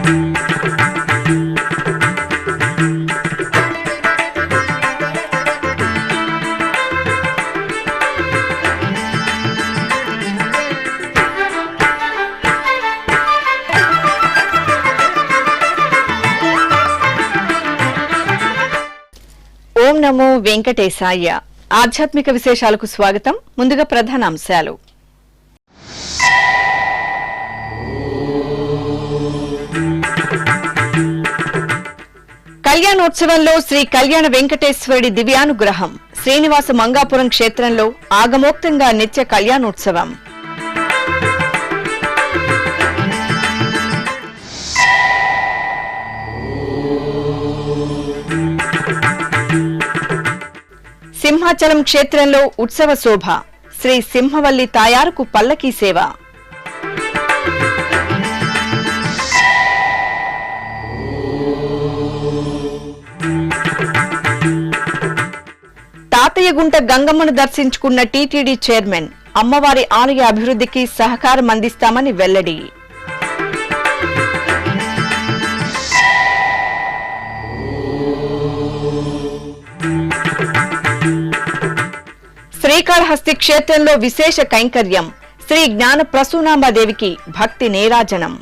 ఓం నమో వెంకటేశాయ. ఆధ్యాత్మిక విశేషాలకు స్వాగతం. ముందుగా ప్రధానాంశాలు. కళ్యాణోత్సవంలో శ్రీ కళ్యాణ వెంకటేశ్వరుడి దివ్యానుగ్రహం. శ్రీనివాస మంగాపురం క్షేత్రంలో ఆగమోక్తంగా నిత్య కళ్యాణోత్సవం. సింహాచలం క్షేత్రంలో ఉత్సవ శోభ. శ్రీ సింహవల్లి తాయారుకు పల్లకీ సేవ. తాతయ్యగుంట గంగమ్మను దర్శించుకున్న టీటీడీ చైర్మన్. అమ్మవారి ఆలయ అభివృద్ధికి సహకారం అందిస్తామని వెల్లడి. శ్రీకాళహస్తి క్షేత్రంలో విశేష కైంకర్యం. శ్రీ జ్ఞాన ప్రసూనాంబాదేవికి భక్తి నీరాజనం.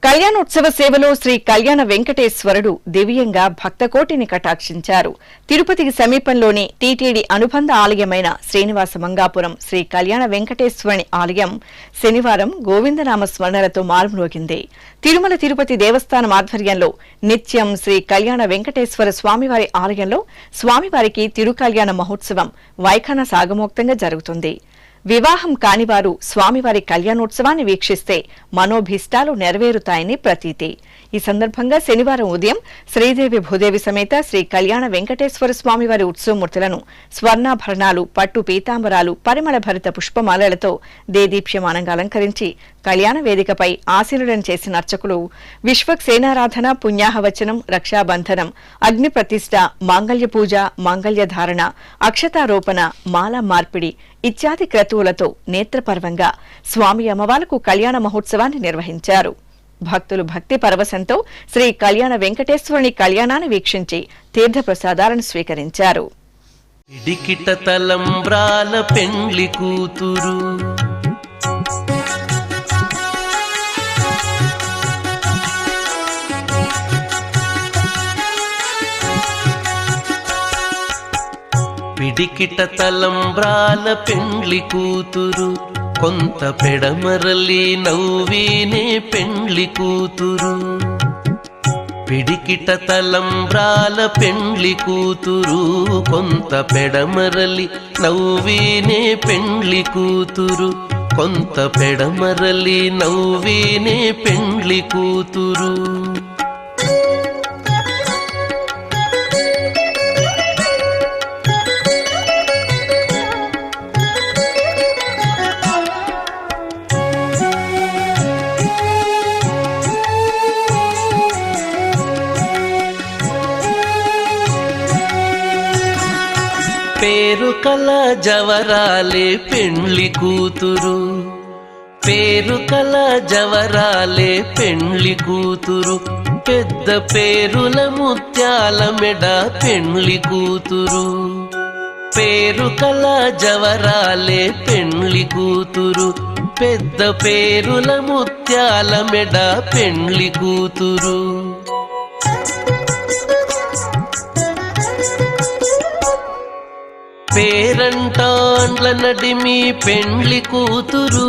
కళ్యాణోత్సవ సేవలో శ్రీ కళ్యాణ వెంకటేశ్వరుడు దివ్యంగా భక్తకోటిని కటాక్షించారు. తిరుపతికి సమీపంలోని టీటీడీ అనుబంధ ఆలయమైన శ్రీనివాస మంగాపురం శ్రీ కళ్యాణ వెంకటేశ్వరుని ఆలయం శనివారం గోవిందనామ స్మరణలతో మారుమ్రోగింది. తిరుమల తిరుపతి దేవస్థానం ఆధ్వర్యంలో నిత్యం శ్రీ కళ్యాణ వెంకటేశ్వర స్వామివారి ఆలయంలో స్వామివారికి తిరుకళ్యాణ మహోత్సవం వైఖాన సాగమోక్తంగా జరుగుతుంది. వివాహం కానివారు స్వామివారి కళ్యాణోత్సవాన్ని వీక్షిస్తే మనోభీష్టాలు నెరవేరుతాయని ప్రతీతి. ఈ సందర్భంగా శనివారం ఉదయం శ్రీదేవి భూదేవి సమేత శ్రీ కళ్యాణ వెంకటేశ్వర స్వామివారి ఉత్సవమూర్తులను స్వర్ణాభరణాలు, పట్టు పీతాంబరాలు, పరిమళ భరిత పుష్పమాలలతో దేదీప్యమానంగా అలంకరించి కళ్యాణ వేదికపై ఆశీనులను చేసిన అర్చకులు విశ్వక్సేనారాధన, పుణ్యాహవచనం, రక్షాబంధనం, అగ్ని ప్రతిష్ఠ, మాంగళ్య పూజ, మాంగళ్య ధారణ, అక్షతారోపణ, మాల మార్పిడి ఇత్యాది క్రతువులతో నేత్రపర్వంగా స్వామి అమ్మవార్లకు కళ్యాణ మహోత్సవాన్ని నిర్వహించారు. భక్తులు భక్తి పరవశంతో శ్రీ కళ్యాణ వెంకటేశ్వరుని కళ్యాణాన్ని వీక్షించి తీర్థప్రసాదాలను స్వీకరించారు. ఇడికిట తలంబ్రాల పెండ్లి కూతురు, పిడికిట తలంబ్రాల పెండ్లి కూతురు, కొంత పెడమరలి నవ్వీనే పెండ్లి కూతురు. పిడికిట తలంబ్రాల పెండ్లి కూతురు, కొంత పెడమరలి నవ్వీనే పెండ్లి కూతురు, కొంత పెడమరలి నవ్వీనే పెండ్లి కూతురు. పేరు కల జవరాలే పెండ్లి కూతురు, పేరు కల జవరాలే పెండ్లి కూతురు, పెద్ద పేరుల ముత్యాల మెడ పెండ్లి కూతురు. పేరు కల జవరాలే పెండ్లి కూతురు, పెద్ద పేరుల ముత్యాల మెడ పెండ్లి కూతురు. పేరంటాండ్ల నడిమి పెండ్లి కూతురు,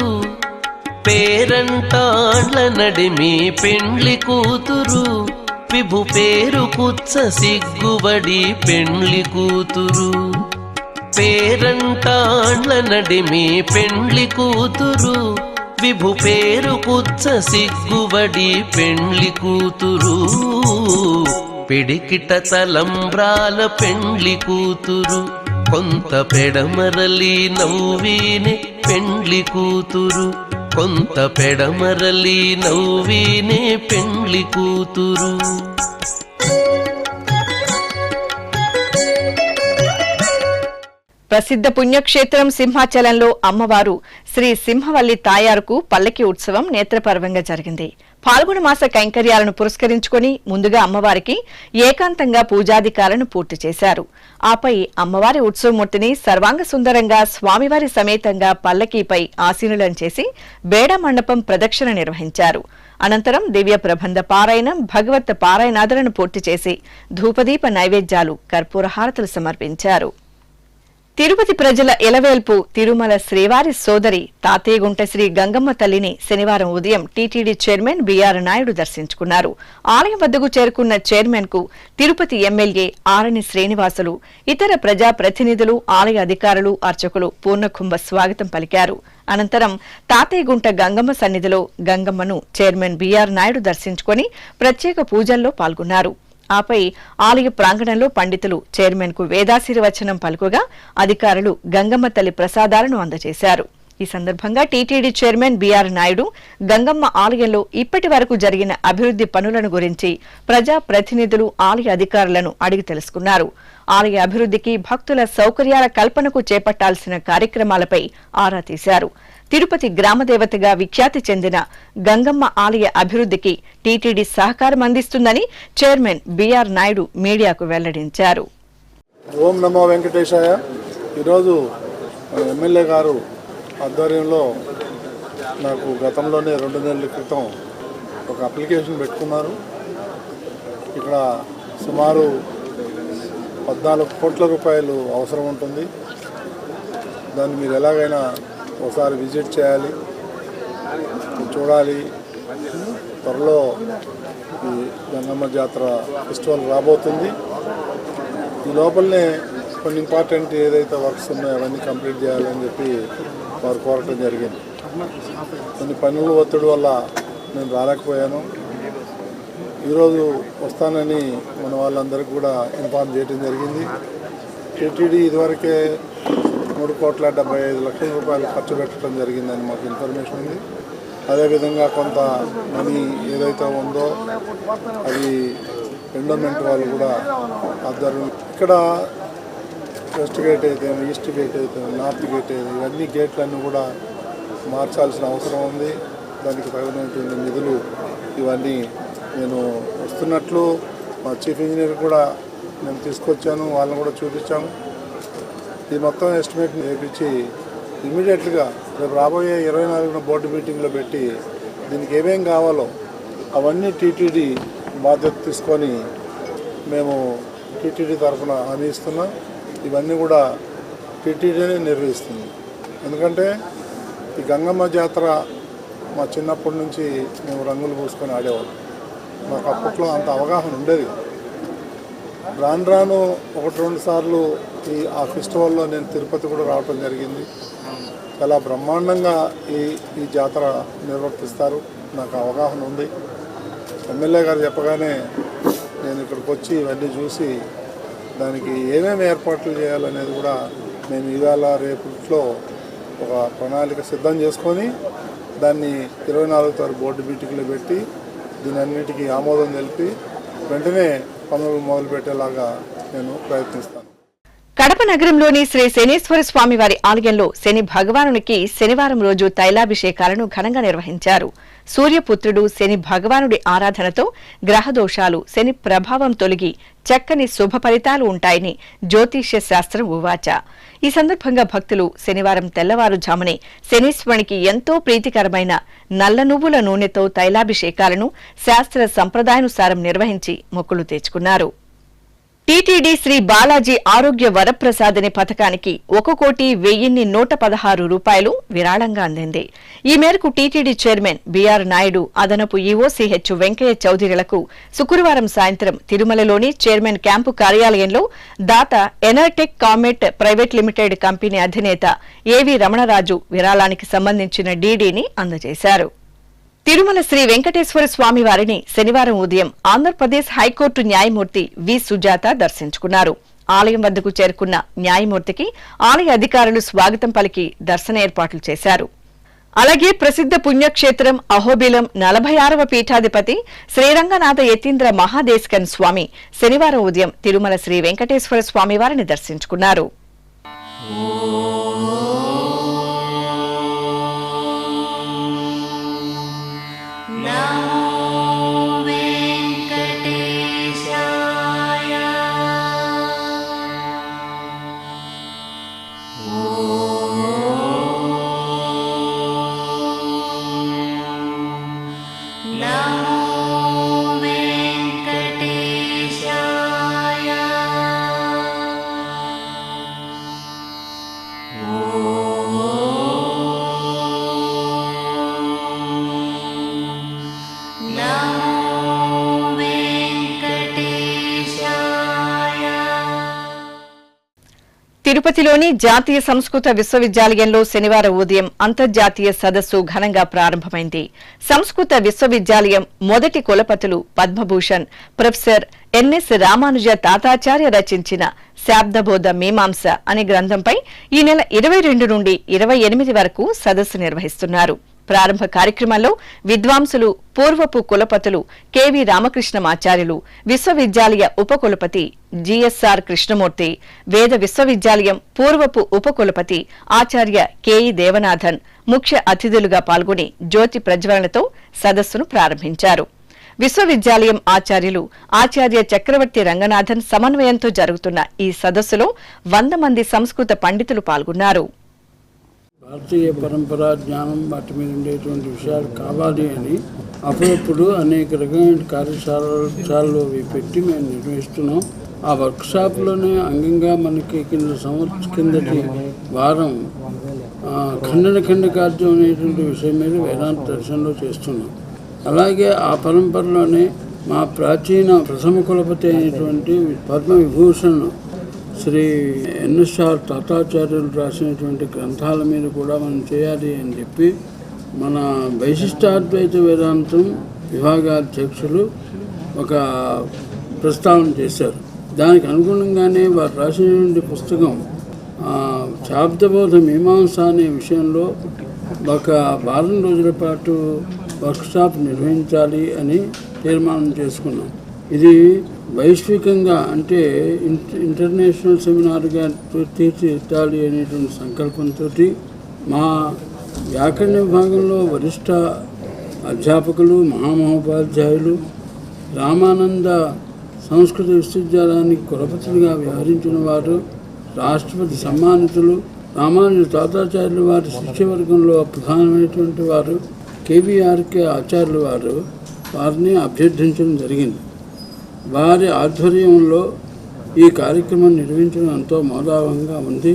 పేరంటాండ్ల నడిమి పెండ్లి కూతురు, విభు పేరు కుచ్చ సిగ్గుబడి పెండ్లి కూతురు. పేరంటాండ్ల నడిమి పెండ్లి కూతురు, విభు పేరు కుచ్చ సిగ్గుబడి పెండ్లి కూతురు. పిడికిట తలంబ్రాల పెండ్లి కూతురు, కొంత పెడమరలి నవ్వీనే పెండ్లి కూతురు, కొంత పెడమరలి నవ్వీనే పెండ్లి కూతురు. ప్రసిద్ధ పుణ్యక్షేత్రం సింహాచలంలో అమ్మవారు శ్రీ సింహవల్లి తాయారుకు పల్లకి ఉత్సవం నేత్రపర్వంగా జరిగింది. పాల్గొన మాస కైంకర్యాలను పురస్కరించుకుని ముందుగా అమ్మవారికి ఏకాంతంగా పూజాధికాలను పూర్తి చేశారు. ఆపై అమ్మవారి ఉత్సవమూర్తిని సర్వాంగ సుందరంగా స్వామివారి సమేతంగా పల్లకీపై ఆసీనులను చేసి బేడ మండపం ప్రదక్షిణ నిర్వహించారు. అనంతరం దివ్య ప్రబంధ పారాయణం, భగవత్ పారాయణాదులను పూర్తి చేసి ధూపదీప నైవేద్యాలు, కర్పూర హారతులు సమర్పించారు. తిరుపతి ప్రజల ఎలవేల్పు తిరుమల శ్రీవారి సోదరి తాతయ్యగుంట శ్రీ గంగమ్మ తల్లిని శనివారం ఉదయం టీటీడీ చైర్మన్ బీఆర్ నాయుడు దర్శించుకున్నారు. ఆలయం వద్దకు చేరుకున్న చైర్మన్ కు తిరుపతి ఎమ్మెల్యే ఆరణి శ్రీనివాసులు, ఇతర ప్రజా ప్రతినిధులు, ఆలయ అధికారులు, అర్చకులు పూర్ణకుంభ స్వాగతం పలికారు. అనంతరం తాతయ్యగుంట గంగమ్మ సన్నిధిలో గంగమ్మను చైర్మన్ బీఆర్ నాయుడు దర్శించుకుని ప్రత్యేక పూజల్లో పాల్గొన్నారు. ఆపై ఆలయ ప్రాంగణంలో పండితులు చైర్మన్ కు వేదాశీర్వచనం పలుకుగా అధికారులు గంగమ్మ తల్లి ప్రసాదాలను అందజేశారు. ఈ సందర్భంగా TTD chairman BR Naidu Gangamma ఆలయంలో ఇప్పటి వరకు జరిగిన అభివృద్ధి పనులను గురించి ప్రజా ప్రతినిధులు, ఆలయ అధికారులను అడిగి తెలుసుకున్నారు. ఆలయ అభివృద్ధికి, భక్తుల సౌకర్యాల కల్పనకు చేపట్టాల్సిన కార్యక్రమాలపై ఆరా తీశారు. తిరుపతి గ్రామదేవతగా విఖ్యాతి చెందిన గంగమ్మ ఆలయ అభివృద్ధికి టీటీడీ సహకారం అందిస్తుందని చైర్మన్ బీఆర్ నాయుడు మీడియాకు వెల్లడించారు. ఓం నమో వెంకటేశాయ. ఈరోజు ఎమ్మెల్యే గారు ఆధ్వర్యంలో నాకు గతంలోనే 2 నెలల క్రితం ఒక అప్లికేషన్ పెట్టుకున్నారు. ఇక్కడ సుమారు 14 కోట్ల రూపాయలు అవసరం ఉంటుంది. దాన్ని మీరు ఎలాగైనా ఒకసారి విజిట్ చేయాలి, చూడాలి. త్వరలో ఈ గంగమ్మ జాతర ఫెస్టివల్ రాబోతుంది. ఈ లోపలనే కొన్ని ఇంపార్టెంట్ ఏదైతే వర్క్స్ ఉన్నాయో అవన్నీ కంప్లీట్ చేయాలని చెప్పి వారు కోరటం జరిగింది. కొన్ని పనుల ఒత్తిడి వల్ల నేను రాలేకపోయాను. ఈరోజు వస్తానని మన వాళ్ళందరికీ కూడా ఇన్ఫార్మ్ చేయడం జరిగింది. టీటీడీ ఇదివరకే 3,75,00,000 రూపాయలు ఖర్చు పెట్టడం జరిగిందని మాకు ఇన్ఫర్మేషన్ ఉంది. అదేవిధంగా కొంత మనీ ఏదైతే ఉందో అది ఎండోమెంట్ వాళ్ళు కూడా ఆధ్వర్యం ఇక్కడ వెస్ట్ గేట్ అయితే, ఈస్ట్ గేట్ అయితే, నార్త్ గేట్ అయితే, ఇవన్నీ గేట్లన్నీ కూడా మార్చాల్సిన అవసరం ఉంది. దానికి తగినటువంటి నిధులు ఇవన్నీ నేను వస్తున్నట్లు మా చీఫ్ ఇంజనీర్ కూడా నేను తీసుకొచ్చాను, వాళ్ళని కూడా చూపించాము. ఈ మొత్తం ఎస్టిమేట్ వేయించి ఇమీడియట్గా రేపు రాబోయే 24న బోర్డు మీటింగ్లో పెట్టి దీనికి ఏమేం కావాలో అవన్నీ టీటీడీ బాధ్యత తీసుకొని మేము టీటీడీ తరఫున హామీ ఇస్తున్నాం. ఇవన్నీ కూడా టీటీడీనే నిర్వహిస్తుంది. ఎందుకంటే ఈ గంగమ్మ జాతర మా చిన్నప్పటి నుంచి మేము రంగులు పూసుకొని ఆడేవాళ్ళం. మాకు అప్పట్లో అంత అవగాహన ఉండేది. రాను రాను 1-2 సార్లు ఆ ఫెస్టివల్లో నేను తిరుపతి కూడా రావటం జరిగింది. చాలా బ్రహ్మాండంగా ఈ జాతర నిర్వర్తిస్తారు. నాకు అవగాహన ఉంది. ఎమ్మెల్యే గారు చెప్పగానే నేను ఇక్కడికి వచ్చి ఇవన్నీ చూసి దానికి ఏమేమి ఏర్పాట్లు చేయాలనేది కూడా నేను ఇవాళ రేపట్లో ఒక ప్రణాళిక సిద్ధం చేసుకొని దాన్ని 24వ తారీఖు బోర్డు మీటింగ్లో పెట్టి దీని అన్నిటికీ ఆమోదం తెలిపి వెంటనే పనులు మొదలుపెట్టేలాగా నేను ప్రయత్నిస్తాను. కడప నగరంలోని శ్రీ శనీశ్వర స్వామి వారి ఆలయంలో శని భగవానునికి శనివారం రోజు తైలాభిషేకాలను ఘనంగా నిర్వహించారు. సూర్యపుత్రుడు శని భగవానుడి ఆరాధనతో గ్రహదోషాలు, శని ప్రభావం తొలగి చక్కని శుభ ఫలితాలు ఉంటాయని జ్యోతిష్య శాస్త్రం ఉవాచ. ఈ సందర్భంగా భక్తులు శనివారం తెల్లవారుజామునే శనీశ్వరునికి ఎంతో ప్రీతికరమైన నల్ల నువ్వుల నూనెతో తైలాభిషేకాలను శాస్త్ర సంప్రదాయానుసారం నిర్వహించి మొక్కులు తెచ్చుకున్నారు. టీటీడీ శ్రీ బాలాజీ ఆరోగ్య వరప్రసాదని పథకానికి 1,10,116 రూపాయలు విరాళంగా అందింది. ఈ మేరకు టీటీడీ చైర్మన్ బీఆర్ నాయుడు, అదనపు ఈవోసీహెచ్ వెంకయ్య చౌదరిలకు శుక్రవారం సాయంత్రం తిరుమలలోని చైర్మన్ క్యాంపు కార్యాలయంలో దాత ఎనర్టెక్ కామెట్ ప్రైవేట్ లిమిటెడ్ కంపెనీ అధినేత ఏవి రమణరాజు విరాళానికి సంబంధించిన డీడీని అందజేశారు. తిరుమల శ్రీ వెంకటేశ్వర స్వామి వారిని శనివారం ఉదయం ఆంధ్రప్రదేశ్ హైకోర్టు న్యాయమూర్తి వి సుజాత దర్శించుకున్నారు. ఆలయం వద్దకు చేరుకున్న న్యాయమూర్తికి ఆలయ అధికారులు స్వాగతం పలికి దర్శన ఏర్పాట్లు చేశారు. అలాగే ప్రసిద్ధ పుణ్యక్షేత్రం అహోబిలం 46వ పీఠాధిపతి శ్రీరంగనాథ యతీంద్ర మహాదేశికన్ స్వామి శనివారం ఉదయం తిరుమల శ్రీ వెంకటేశ్వర స్వామి వారిని దర్శించుకున్నారు. తిరుపతిలోని జాతీయ సంస్కృత విశ్వవిద్యాలయంలో శనివారం ఉదయం అంతర్జాతీయ సదస్సు ఘనంగా ప్రారంభమైంది. సంస్కృత విశ్వవిద్యాలయం మొదటి కులపతులు పద్మభూషణ్ ప్రొఫెసర్ ఎన్ఎస్ రామానుజ తాతాచార్య రచించిన శాబ్దబోధ మీమాంస అనే గ్రంథంపై ఈ నెల 22 నుండి 28 వరకు సదస్సు నిర్వహిస్తున్నారు. ప్రారంభ కార్యక్రమంలో విద్వాంసులు, పూర్వపు కులపతులు కెవి రామకృష్ణమాచార్యులు, విశ్వవిద్యాలయ ఉపకులపతి జిఎస్ఆర్ కృష్ణమూర్తి, వేద విశ్వవిద్యాలయం పూర్వపు ఉపకులపతి ఆచార్య కెఈ దేవనాథన్ ముఖ్య అతిథులుగా పాల్గొని జ్యోతి ప్రజ్వలనతో సదస్సును ప్రారంభించారు. విశ్వవిద్యాలయం ఆచార్యులు ఆచార్య చక్రవర్తి రంగనాథన్ సమన్వయంతో జరుగుతున్న ఈ సదస్సులో 100 మంది సంస్కృత పండితులు పాల్గొన్నారు. భారతీయ పరంపరా జ్ఞానం వాటి మీద ఉండేటువంటి విషయాలు కావాలి అని అప్పుడప్పుడు అనేక రకమైన కార్యశాలలో పెట్టి మేము నిర్వహిస్తున్నాం. ఆ వర్క్షాప్లోనే అంగంగా మనకి కిందటి వారం ఖండకార్యం అనేటువంటి విషయం మీద వేదాంత దర్శనంలో చేస్తున్నాం. అలాగే ఆ పరంపరలోనే మా ప్రాచీన ప్రథమ కులపతి అయినటువంటి పద్మవిభూషణ్ శ్రీ ఎన్ఎస్ఆర్ తాతాచార్యులు రాసినటువంటి గ్రంథాల మీద కూడా మనం చేయాలి అని చెప్పి మన వైశిష్టాద్వైత వేదాంతం విభాగాధ్యక్షులు ఒక ప్రస్తావన చేశారు. దానికి అనుగుణంగానే వారు రాసినటువంటి పుస్తకం శాబ్దబోధ మీమాంస అనే విషయంలో ఒక వారం రోజుల పాటు వర్క్షాప్ నిర్వహించాలి అని తీర్మానం చేసుకున్నాం. ఇది వైశ్వికంగా అంటే ఇంటర్నేషనల్ సెమినార్గా తీర్చిదిద్దాలి అనేటువంటి సంకల్పంతో మా వ్యాకరణ విభాగంలో వరిష్ట అధ్యాపకులు, మహామహోపాధ్యాయులు, రామానంద సంస్కృత విశ్వవిద్యాలయానికి కులపతులుగా వ్యవహరించిన వారు, రాష్ట్రపతి సమ్మానితులు, రామానుజ తాతాచార్యులు వారి శిష్యవర్గంలో ప్రధానమైనటువంటి వారు, కేబీఆర్కే ఆచార్యులు వారిని అభ్యర్థించడం జరిగింది. వారి ఆధ్వర్యంలో ఈ కార్యక్రమం నిర్వహించడం ఎంతో మోదావంగా ఉంది.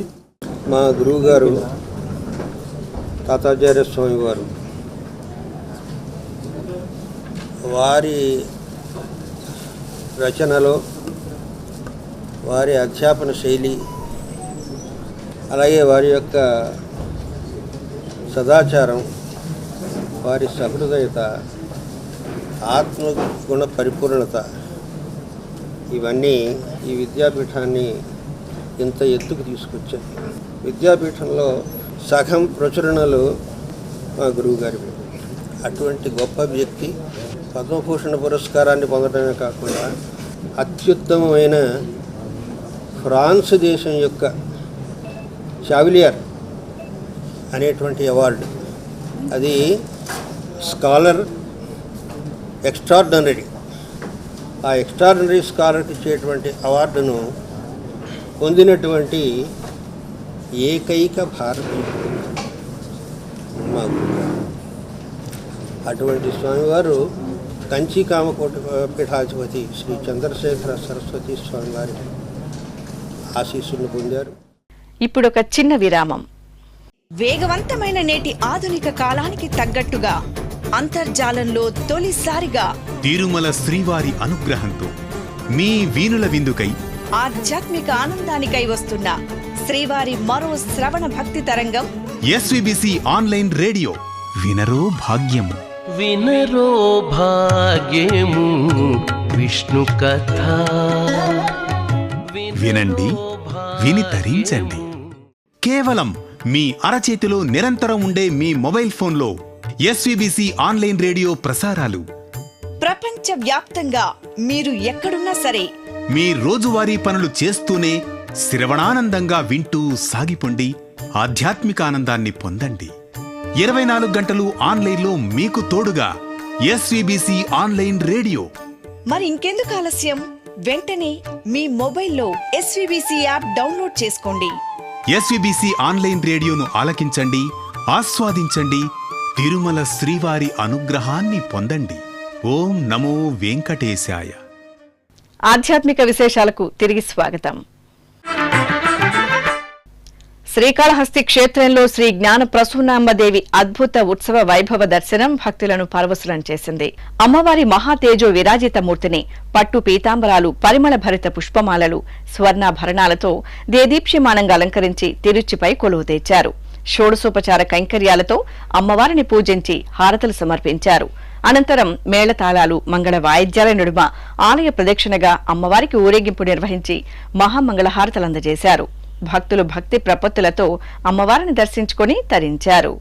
మా గురువుగారు తాతాచార్య స్వామి వారు వారి రచనలో వారి అధ్యాపన శైలి, అలాగే వారి యొక్క సదాచారం, వారి సహృదయత, ఆత్మగుణ పరిపూర్ణత ఇవన్నీ ఈ విద్యాపీఠాన్ని ఇంత ఎత్తుకు తీసుకొచ్చాయి. విద్యాపీఠంలో సగం ప్రచురణలు మా గురువుగారి. అటువంటి గొప్ప వ్యక్తి పద్మభూషణ పురస్కారాన్ని పొందడమే కాకుండా అత్యుత్తమమైన ఫ్రాన్స్ దేశం యొక్క చావిలియర్ అనేటువంటి అవార్డు, అది స్కాలర్ ఎక్స్ట్రార్డినరీ, ఆ ఎక్స్ట్రార్డినరీ స్కాలర్కి ఇచ్చేటువంటి అవార్డును పొందినటువంటి ఏకైక భారతీయుడు మా గురువు. అటువంటి స్వామివారు కంచి కామకోట పీఠాధిపతి శ్రీ చంద్రశేఖర సరస్వతి స్వామివారి ఆశీస్సులను పొందారు. ఇప్పుడొక చిన్న విరామం. వేగవంతమైన నేటి ఆధునిక కాలానికి తగ్గట్టుగా అంతర్జాలంలో తొలిసారిగా తిరుమల శ్రీవారి అనుగ్రహంతో మీ వీణుల విందుకై ఆధ్యాత్మిక ఆనందానికై వస్తున్న శ్రీవారి మరో శ్రవణ భక్తి తరంగం ఎస్విబిసి ఆన్లైన్ రేడియో. వినరో భాగ్యము, వినరో భాగ్యము విష్ణు కథ. వినండి, విని తరించండి. కేవలం మీ అరచేతిలో నిరంతరం ఉండే మీ మొబైల్ ఫోన్లో ఎస్విబిసి ఆన్లైన్ రేడియో ప్రసారాలు ప్రపంచ వ్యాప్తంగా మీరు ఎక్కడున్నా సరే మీ రోజువారీ పనులు చేస్తూనే శ్రవణానందంగా వింటూ సాగిపోండి, ఆధ్యాత్మిక ఆనందాన్ని పొందండి. 24 గంటలు ఆన్లైన్లో మీకు తోడుగా ఎస్వీబీసీ ఆన్లైన్ రేడియో. మరి ఇంకెందుకు ఆలస్యం? వెంటనే మీ మొబైల్లో ఎస్వీబీసీ యాప్ డౌన్లోడ్ చేసుకోండి. ఎస్వీబీసీ ఆన్లైన్ రేడియోను ఆలకించండి, ఆస్వాదించండి, తిరుమల శ్రీవారి అనుగ్రహాన్ని పొందండి. ఓం నమో వెంకటేశాయ. ఆధ్యాత్మిక విశేషాలకు తిరిగి స్వాగతం. శ్రీకాళహస్తి క్షేత్రంలో శ్రీ జ్ఞాన ప్రసూనాంబదేవి అద్భుత ఉత్సవ వైభవ దర్శనం భక్తులను పరవశులం చేసింది. అమ్మవారి మహాతేజో విరాజిత మూర్తిని పట్టు పీతాంబరాలు, పరిమళ భరిత పుష్పమాలలు, స్వర్ణాభరణాలతో దేదీప్యమానంగా అలంకరించి తిరుచిపై కొలువు తెచ్చారు. షోడశోపచార కైంకర్యాలతో అమ్మవారిని పూజించి హారతలు సమర్పించారు. అనంతరం మేళతాళాలు, మంగళ వాయిద్యాల నడుమ ఆలయ ప్రదక్షిణగా అమ్మవారికి ఊరేగింపు నిర్వహించి మహామంగళహారతలందజేశారు. భక్తులు భక్తి ప్రపత్తులతో అమ్మవారిని దర్శించుకుని తరించారు.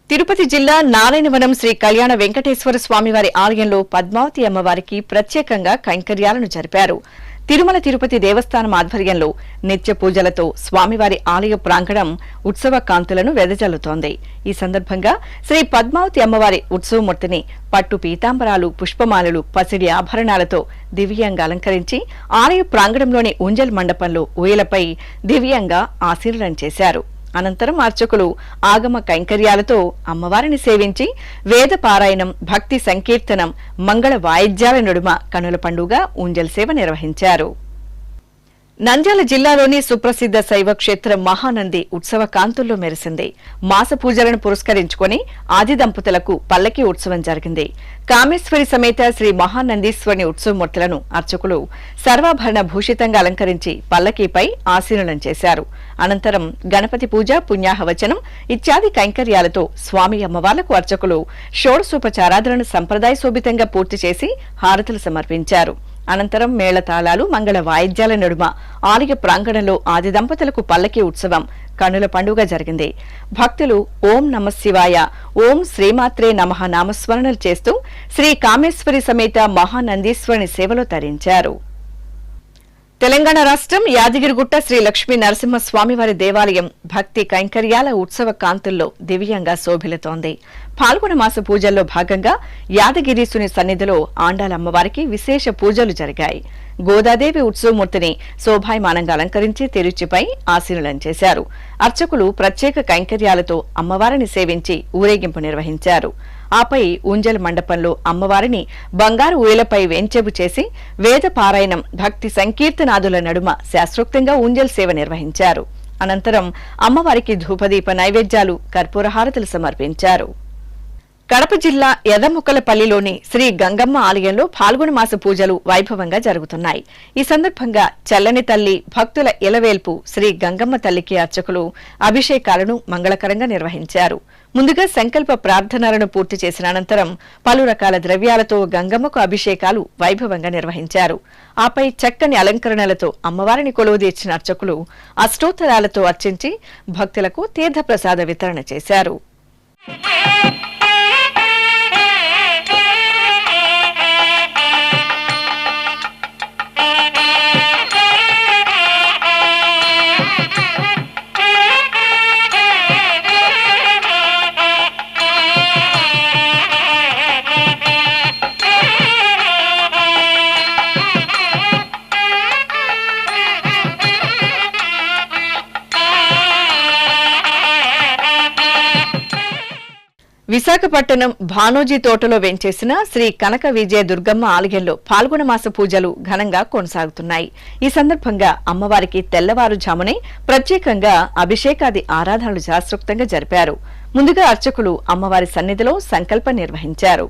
తిరుపతి జిల్లా నారాయణవనం శ్రీ కళ్యాణ వెంకటేశ్వర స్వామివారి ఆలయంలో పద్మావతి అమ్మవారికి ప్రత్యేకంగా కైంకర్యాలను జరిపారు. తిరుమల తిరుపతి దేవస్థానం ఆధ్వర్యంలో నిత్య పూజలతో స్వామివారి ఆలయ ప్రాంగణం ఉత్సవ కాంతులను వెదజల్లుతోంది. ఈ సందర్భంగా శ్రీ పద్మావతి అమ్మవారి ఉత్సవమూర్తిని పట్టు పీతాంబరాలు, పుష్పమాలలు, పసిడి ఆభరణాలతో దివ్యంగా అలంకరించి ఆలయ ప్రాంగణంలోని ఉంజల్ మండపంలో ఊయలపై దివ్యంగా ఆశీర్వదనం చేశారు. అనంతరం అర్చకులు ఆగమ కైంకర్యాలతో అమ్మవారిని సేవించి వేద పారాయణం, భక్తి సంకీర్తనం, మంగళ వాయిద్యాల నడుమ కనుల పండుగ ఉంజల్ సేవ నిర్వహించారు. నంద్యాల జిల్లాలోని సుప్రసిద్ధ శైవ క్షేత్రం మహానంది ఉత్సవ కాంతుల్లో మెరిసింది. మాస పూజలను పురస్కరించుకుని ఆది దంపతులకు పల్లకి ఉత్సవం జరిగింది. కామేశ్వరి సమేత శ్రీ మహానందీశ్వరుని ఉత్సవమూర్తులను అర్చకులు సర్వాభరణ భూషితంగా అలంకరించి పల్లకీపై ఆసీనులం చేశారు. అనంతరం గణపతి పూజ, పుణ్యాహవచనం ఇత్యాది కైంకర్యాలతో స్వామి అమ్మవార్లకు అర్చకులు షోడశోపచారాధనను సంప్రదాయ శోభితంగా పూర్తి చేసి హారతులు సమర్పించారు. అనంతరం మేళతాళాలు, మంగళ వాయిద్యాల నడుమ ఆలయ ప్రాంగణంలో ఆది దంపతులకు పల్లకి ఉత్సవం కనుల పండుగ జరిగింది. భక్తులు ఓం నమః శివాయ, ఓం శ్రీమాత్రే నమః నామస్మరణలు చేస్తూ శ్రీ కామేశ్వరి సమేత మహానందీశ్వరుని సేవలో తరించారు. తెలంగాణ రాష్ట్రం యాదగిరిగుట్ట శ్రీ లక్ష్మీ నరసింహస్వామివారి దేవాలయం భక్తి కైంకర్యాల ఉత్సవ కాంతుల్లో దివ్యంగా శోభిల్లుతోంది. పాల్గొన మాస పూజల్లో భాగంగా యాదగిరీసుని సన్నిధిలో ఆండాల అమ్మవారికి విశేష పూజలు జరిగాయి. గోదాదేవి ఉత్సవమూర్తిని శోభాయమానంగా అలంకరించి తిరుచిపై ఆసీనులం చేశారు. అర్చకులు ప్రత్యేక కైంకర్యాలతో అమ్మవారిని సేవించి ఊరేగింపు నిర్వహించారు. ఆపై ఉంజల్ మండపంలో అమ్మవారిని బంగారు ఊయలపై వేంచేపు చేసి వేద పారాయణం, భక్తి సంకీర్తనాదుల నడుమ శాస్త్రోక్తంగా ఉంజల్ సేవ నిర్వహించారు. అనంతరం అమ్మవారికి ధూపదీప నైవేద్యాలు, కర్పూరహారతులు సమర్పించారు. కడప జిల్లా యదముక్కలపల్లిలోని శ్రీ గంగమ్మ ఆలయంలో ఫాల్గుణ మాస పూజలు వైభవంగా జరుగుతున్నాయి. ఈ సందర్భంగా చల్లని తల్లి భక్తుల ఇలవేల్పు శ్రీ గంగమ్మ తల్లికి అర్చకులు అభిషేకాలను మంగళకరంగా నిర్వహించారు. ముందుగా సంకల్ప ప్రార్థనలను పూర్తి చేసిన అనంతరం పలు రకాల ద్రవ్యాలతో గంగమ్మకు అభిషేకాలు వైభవంగా నిర్వహించారు. ఆపై చక్కని అలంకరణలతో అమ్మవారిని కొలువుదీర్చిన అర్చకులు అష్టోత్తరాలతో అర్చించి భక్తులకు తీర్థప్రసాద వితరణ చేశారు. విశాఖపట్నం భానోజీ తోటలో వెంచేసిన శ్రీ కనక విజయ దుర్గమ్మ ఆలయంలో పాల్గొన మాస పూజలు ఘనంగా కొనసాగుతున్నాయి. ఈ సందర్భంగా అమ్మవారికి తెల్లవారుజామునే ప్రత్యేకంగా అభిషేకాది ఆరాధనలు శాస్త్రోక్తంగా జరిపారు. ముందుగా అర్చకులు అమ్మవారి సన్నిధిలో సంకల్పం నిర్వహించారు.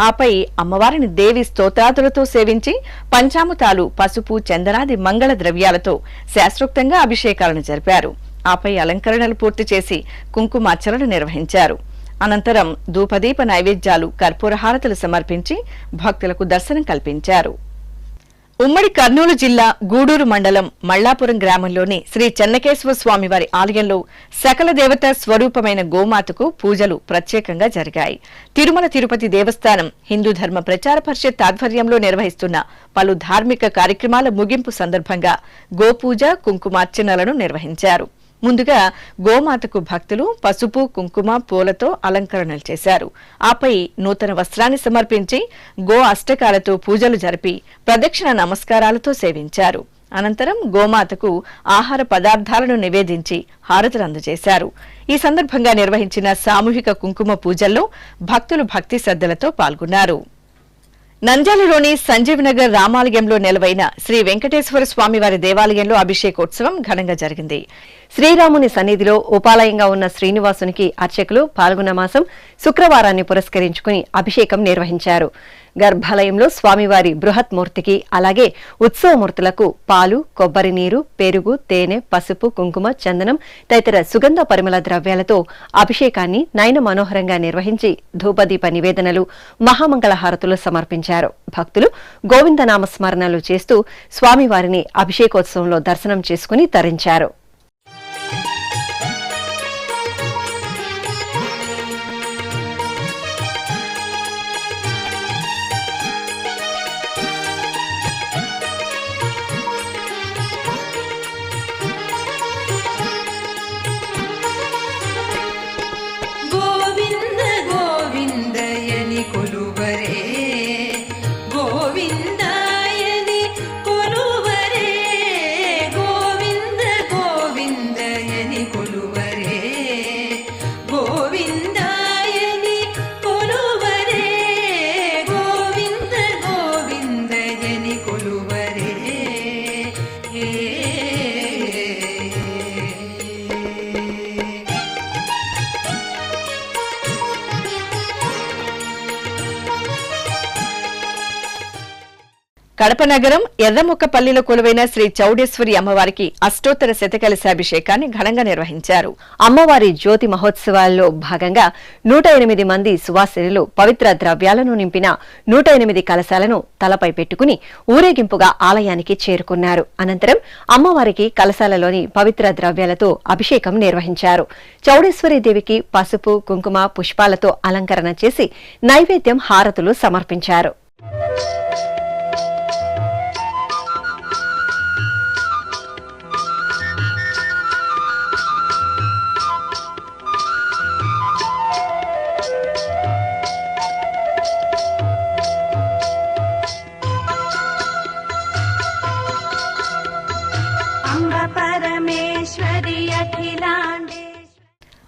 ఆపై అమ్మవారిని దేవి స్తోత్రాదులతో సేవించి పంచామృతాలు, పసుపు, చందనాది మంగళ ద్రవ్యాలతో శాస్త్రోక్తంగా అభిషేకాలను జరిపారు. ఆపై అలంకరణలు పూర్తి చేసి కుంకుమార్చనలు నిర్వహించారు. అనంతరం ధూపదీప నైవేద్యాలు, కర్పూర హారతులు సమర్పించి భక్తులకు దర్శనం కల్పించారు. ఉమ్మడి కర్నూలు జిల్లా గూడూరు మండలం మల్లాపురం గ్రామంలోని శ్రీ చెన్నకేశ్వర స్వామివారి ఆలయంలో సకల దేవతా స్వరూపమైన గోమాతకు పూజలు ప్రత్యేకంగా జరిగాయి. తిరుమల తిరుపతి దేవస్థానం హిందూ ధర్మ ప్రచార పరిషత్ ఆధ్వర్యంలో నిర్వహిస్తున్న పలు ధార్మిక కార్యక్రమాల ముగింపు సందర్భంగా గోపూజ, కుంకుమార్చనలను నిర్వహించారు. ముందుగా గోమాతకు భక్తులు పసుపు, కుంకుమ, పూలతో అలంకరణలు చేశారు. ఆపై నూతన వస్త్రాన్ని సమర్పించి గో అష్టకాలతో పూజలు జరిపి ప్రదక్షిణ నమస్కారాలతో సేవించారు. అనంతరం గోమాతకు ఆహార పదార్థాలను నివేదించి హారతులు అందజేశారు. ఈ సందర్భంగా నిర్వహించిన సామూహిక కుంకుమ పూజల్లో భక్తులు భక్తి శ్రద్ధలతో పాల్గొన్నారు. నంద్యాలలోని సంజీవనగర్ రామాలయంలో నెలవైన శ్రీ వెంకటేశ్వర స్వామివారి దేవాలయంలో అభిషేకోత్సవం ఘనంగా జరిగింది. శ్రీరాముని సన్నిధిలో ఉపాలయంగా ఉన్న శ్రీనివాసునికి అర్చకులు పాల్గొన మాసం శుక్రవారాన్ని పురస్కరించుకుని అభిషేకం నిర్వహించారు. గర్భాలయంలో స్వామివారి బృహత్ మూర్తికి, అలాగే ఉత్సవమూర్తులకు పాలు, కొబ్బరి నీరు, పెరుగు, తేనె, పసుపు, కుంకుమ, చందనం తదితర సుగంధ పరిమళ ద్రవ్యాలతో అభిషేకాన్ని నయన మనోహరంగా నిర్వహించి ధూపదీప నివేదనలు, మహామంగళ హారతులు సమర్పించారు. భక్తులు గోవిందనామ స్మరణలు చేస్తూ స్వామివారిని అభిషేకోత్సవంలో దర్శనం చేసుకుని తరించారు. కడప నగరం ఎర్రముక్కపల్లిలో కొలువైన శ్రీ చౌడేశ్వరి అమ్మవారికి అష్టోత్తర శతకలశాభిషేకాన్ని ఘనంగా నిర్వహించారు. అమ్మవారి జ్యోతి మహోత్సవాల్లో భాగంగా 108 మంది సువాసినులు పవిత్ర ద్రవ్యాలను నింపిన 108 కలశాలను తలపై పెట్టుకుని ఊరేగింపుగా ఆలయానికి చేరుకున్నారు. అనంతరం అమ్మవారికి కలశాలలోని పవిత్ర ద్రవ్యాలతో అభిషేకం నిర్వహించారు. చౌడేశ్వరి దేవికి పసుపు, కుంకుమ, పుష్పాలతో అలంకరణ చేసి నైవేద్యం, హారతులు సమర్పించారు.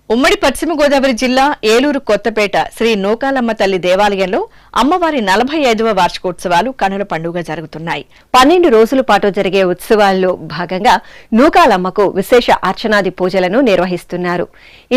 ఉమ్మడి పశ్చిమ గోదావరి జిల్లా ఏలూరు కొత్తపేట శ్రీ నూకాలమ్మ తల్లి దేవాలయంలో అమ్మవారి 45వ వార్షికోత్సవాలు కనుల పండుగ జరుగుతున్నాయి. 12 రోజుల పాటు జరిగే ఉత్సవాల్లో భాగంగా నూకాలమ్మకు విశేష అర్చనాది పూజలను నిర్వహిస్తున్నారు.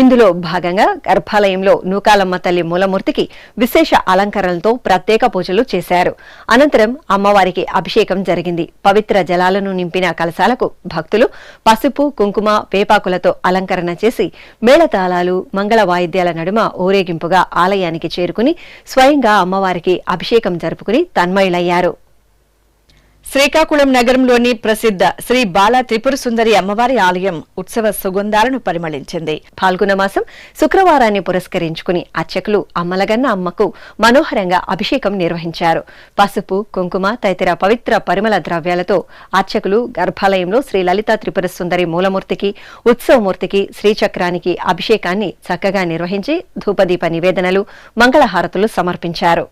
ఇందులో భాగంగా గర్భాలయంలో నూకాలమ్మ తల్లి మూలమూర్తికి విశేష అలంకరణలతో ప్రత్యేక పూజలు చేశారు. అనంతరం అమ్మవారికి అభిషేకం జరిగింది. పవిత్ర జలాలను నింపిన కలశాలకు భక్తులు పసుపు, కుంకుమ, వేపాకులతో అలంకరణ చేసి మేళతాళాలు, మంగళ వాయిద్యాల నడుమ ఊరేగింపుగా ఆలయానికి చేరుకుని స్వయంగా అమ్మవారికి అభిషేకం జరుపుకుని తన్మయులయ్యారు. శ్రీకాకుళం నగరంలోని ప్రసిద్ధ శ్రీ బాల త్రిపుర సుందరి అమ్మవారి ఆలయం ఉత్సవ సుగంధాలను పరిమళించింది. పాల్గొన మాసం శుక్రవారాన్ని పురస్కరించుకుని అర్చకులు అమ్మలగన్న అమ్మకు మనోహరంగా అభిషేకం నిర్వహించారు. పసుపు, కుంకుమ తదితర పవిత్ర పరిమళ ద్రవ్యాలతో అర్చకులు గర్భాలయంలో శ్రీ లలిత త్రిపుర సుందరి మూలమూర్తికి, ఉత్సవమూర్తికి, శ్రీచక్రానికి అభిషేకాన్ని చక్కగా నిర్వహించి ధూపదీప నివేదనలు, మంగళహారతులు సమర్పించారు.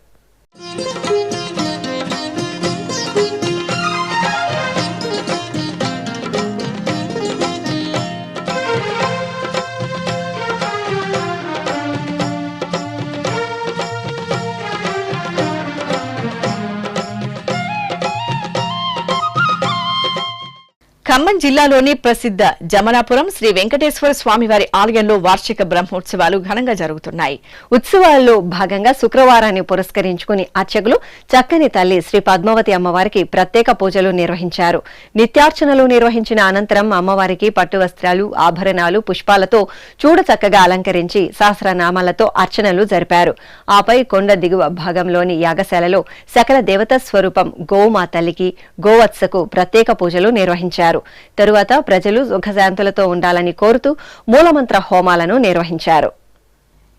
ఖమ్మం జిల్లాలోని ప్రసిద్ధ జమనాపురం శ్రీ వెంకటేశ్వర స్వామివారి ఆలయంలో వార్షిక బ్రహ్మోత్సవాలు ఘనంగా జరుగుతున్నాయి. ఉత్సవాల్లో భాగంగా శుక్రవారాన్ని పురస్కరించుకుని అర్చకులు చక్కని తల్లి శ్రీ పద్మావతి అమ్మవారికి ప్రత్యేక పూజలు నిర్వహించారు. నిత్యార్చనలు నిర్వహించిన అనంతరం అమ్మవారికి పట్టు వస్త్రాలు, ఆభరణాలు, పుష్పాలతో చూడచక్కగా అలంకరించి సహస్రనామాలతో అర్చనలు జరిపారు. ఆపై కొండ దిగువ భాగంలోని యాగశాలలో సకల దేవతా స్వరూపం గోమా తల్లికి, గోవత్సకు ప్రత్యేక పూజలు నిర్వహించారు. తరువాత ప్రజలు సుఖశాంతులతో ఉండాలని కోరుతూ మూలమంత్ర హోమాలను నిర్వహించారు.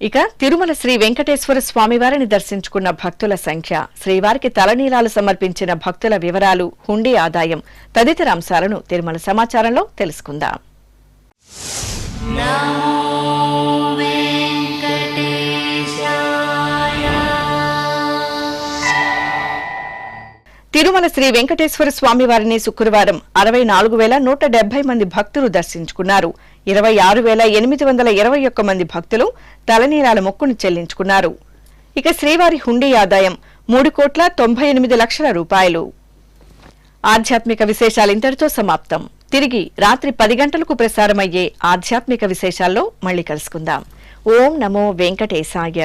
ఇక తిరుమల శ్రీ వెంకటేశ్వర స్వామివారిని దర్శించుకున్న భక్తుల సంఖ్య, శ్రీవారికి తలనీలాలు సమర్పించిన భక్తుల వివరాలు, హుండీ ఆదాయం తదితర అంశాలను తిరుమల సమాచారంలో తెలుసుకుందాం. తిరుమల శ్రీ వెంకటేశ్వర స్వామివారిని శుక్రవారం 64,170 మంది భక్తులు దర్శించుకున్నారు. 26,821 మంది భక్తులు తలనీలాల మొక్కును చెల్లించుకున్నారు. ఇక శ్రీవారి హుండీ ఆదాయం 3,98,00,000 రూపాయలు. ఆధ్యాత్మిక విశేషాలు ఇంతటితో సమాప్తం. తిరిగి రాత్రి 10 గంటలకు ప్రసారమయ్యే ఆధ్యాత్మిక విశేషాల్లో మళ్లీ కలుసుకుందాం. ఓం నమో వెంకటేశాయ.